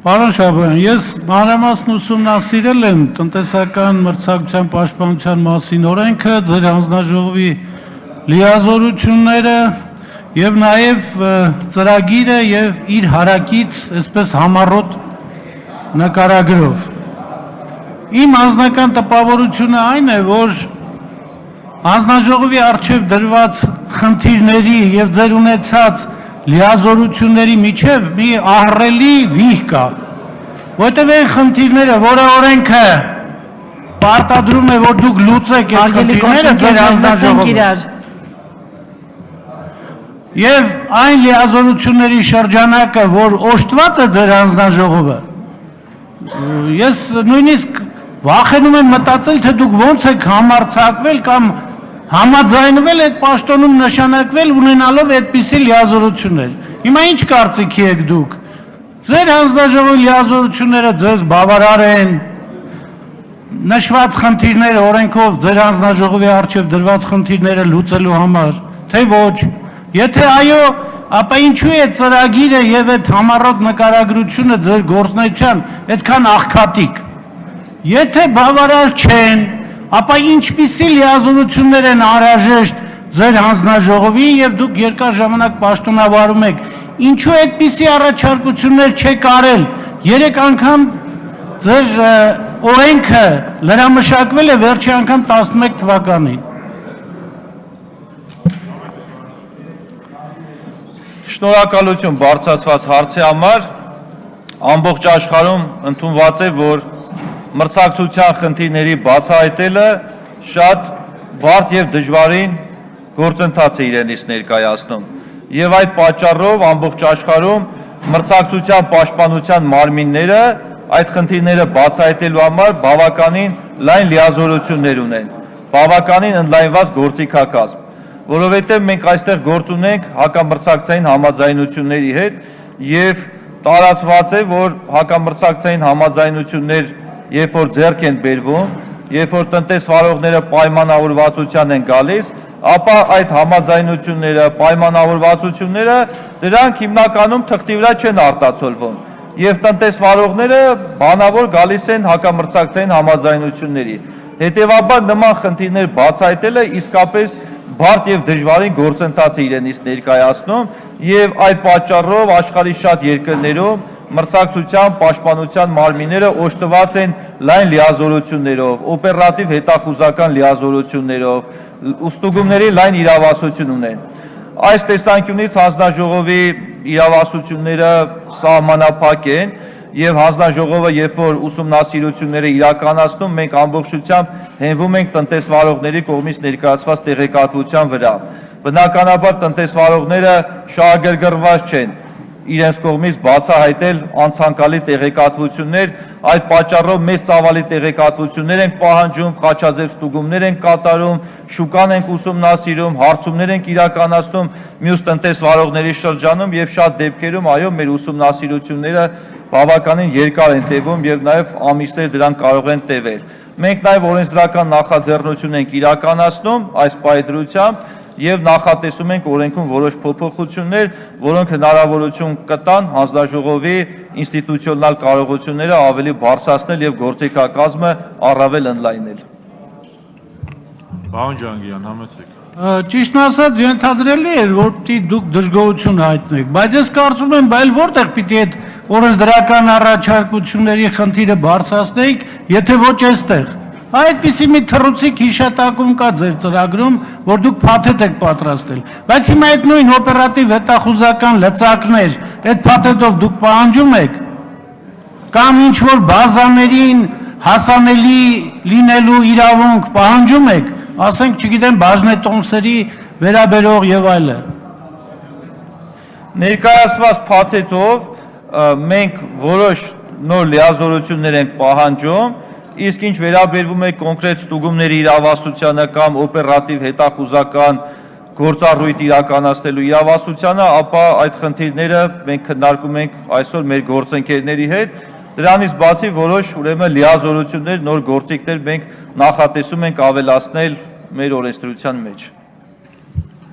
Պարոն Շաբոյան, ես մանրամասն ուսումնասիրել եմ տնտեսական մրցակցության պաշտպանության մասին օրենքը, ձեր հանձնաժողովի լիազորությունները եւ նաեւ ծրագիրը եւ իր հարակից, այսպես համառոտ նկարագրով։ Իմ անձնական տպավորությունը այն է, որ հանձնաժողովի առջև դրված խնդիրների եւ ձեր ունեցած լիազորությունների միջև մի ահռելի վիհ կա, որտեղ այն խնդիրները, որը օրենքը պարտադրում է, որ դուք լուծեք այդ խնդիրները ձեր հանձնաժողովը, եւ այն լիազորությունների շրջանակը, որ օժտված է ձեր հանձնաժողովը, ես նույնիսկ վախենում եմ մտածել, թե դուք ոնց եք համարձակվել կամ համաձայնվել այդ պաշտոնում նշանակվել ունենալով այդպիսի լիազորություններ։ Հիմա ինչ կարծիքի եք դուք։ Ձեր հանձնաժողովի լիազորությունները ձեզ բավարար են, նշված խնդիրները օրենքով ձեր հանձնաժողովի առջև դրված խնդիրները լուծելու համար, թե ոչ։ Եթե այո, ապա ինչու է ծրագիրը եւ այդ համառոտ նկարագրությունը ձեր գործնեության այդքան աղքատիկ։ Եթե բավարար չեն, ապա ինչպիսի լիազորություններ են անհրաժեշտ ձեր հանձնաժողովի եւ դուք երկար ժամանակ պաշտոնավարում եք, ինչու այդպիսի առաջարկություններ չեք արել։ 3 անգամ ձեր օրենքը լրամշակվել է վերջի անգամ 11 թվականին։ Շնորհակալություն բարձրացված հարցի համար։ Ամբողջ աշխարհում ընդունված է, որ մրցակցության խնդիրների բացահայտելը շատ բարդ եւ դժվարին գործընթաց է իրենից ներկայացնում։ Եվ այդ պատճառով ամբողջ աշխարհում մրցակցության պաշտպանության մարմինները այդ խնդիրները բացահայտելու համար բավականին լայն լիազորություններ ունեն, բավականին ընդլայնված գործիքակազմ, որովհետեւ մենք այստեղ գործ ունենք հակամրցակցային համաձայնությունների հետ եւ տարածված է, որ հակամրցակցային համաձայնություններ երբ որ ձեռք են բերվում, երբ որ տնտեսվարողները պայմանավորվածության են գալիս, ապա այդ համաձայնությունները, պայմանավորվածությունները դրանք հիմնականում թղթի վրա չեն արտացոլվում եւ տնտեսվարողները բանավոր գալիս են հակամրցակցային համաձայնությունների։ Հետևաբար նման խնդիրներ բացահայտելը իսկապես բարդ եւ դժվարին գործընթաց է իրենից ներկայացնում եւ այդ պատճառով աշխարհի շատ երկրներում մրցակցության պաշտպանության մարմինները օժտված են լայն լիազորություններով, օպերատիվ հետախուզական լիազորություններով, ստուգումների լայն իրավասություն ունեն։ Այս տեսանկյունից հանձնաժողովի իրավասությունները սահմանափակ են եւ հանձնաժողովը երբ որ ուսումնասիրությունները իրականացնում, մենք ամբողջությամբ հենվում ենք տնտեսվարողների կողմից ներկայացված տեղեկատվության վրա։ Բնականաբար տնտեսվարողները շահագրգռված չեն իրենց կողմից բացահայտել անցանկալի տեղեկատվություններ, այդ պատճառով մեծ ծավալի տեղեկատվություններ ենք պահանջում, խաչաձև ստուգումներ ենք կատարում, շուկան ենք ուսումնասիրում, հարցումներ ենք իրականացնում մյուս տնտեսվարողների շրջանում եւ շատ դեպքերում այո մեր ուսումնասիրությունները բավականին երկար են տևում եւ նաեւ ամիսներ դրանք կարող են տևել։ Մենք նաեւ օրենսդրական նախաձեռնություն ենք իրականացնում այս պայծրությամբ եւ նախատեսում ենք օրենքում որոշ փոփոխություններ, որոնք հնարավորություն կտան հանձնաժողովի ինստիտուցիոնալ կարողությունները ավելի բարձրացնել եւ գործիքակազմը առավել ընդլայնել։ Պարոն Ջանգյան, համեցեք։ Ճիշտն ասած, ենթադրելի է, որ դուք դժգոհություն հայտնեք, բայց ես կարծում եմ, բայց որտեղ պիտի այդ օրենսդրական առաջարկությունների խնդիրը բարձրացնեիք, եթե ոչ այստեղ։ Այդպիսի մի թռուցիկ հիշատակում կա ձեր ծրագրում, որ դուք փաթեթ եք պատրաստել, բայց հիմա այդ նույն օպերատիվ հետախուզական լծակներ, այդ փաթեթով դուք պահանջում եք, կամ ինչ-որ բազաներին հասանելի լինելու իրավունք պահանջում եք, ասենք, չգիտեմ, բաժնետոմսերի վերաբերող եւ այլը։ Ներկայացված փաթեթով մենք որոշ նոր լիազորություններ ենք պահանջում, իսկ ինչ վերաբերվում է կոնկրետ ստուգումների իրավասությանը կամ օպերատիվ հետախուզական գործառույթ իրականացնելու իրավասությանը, ապա այդ խնդիրները մենք քննարկում ենք այսօր մեր գործընկերների հետ։ Դրանից բացի որոշ ուրեմն լիազորություններ, նոր գործիքներ մենք նախատեսում ենք ավելացնել մեր օրենսդրության մեջ։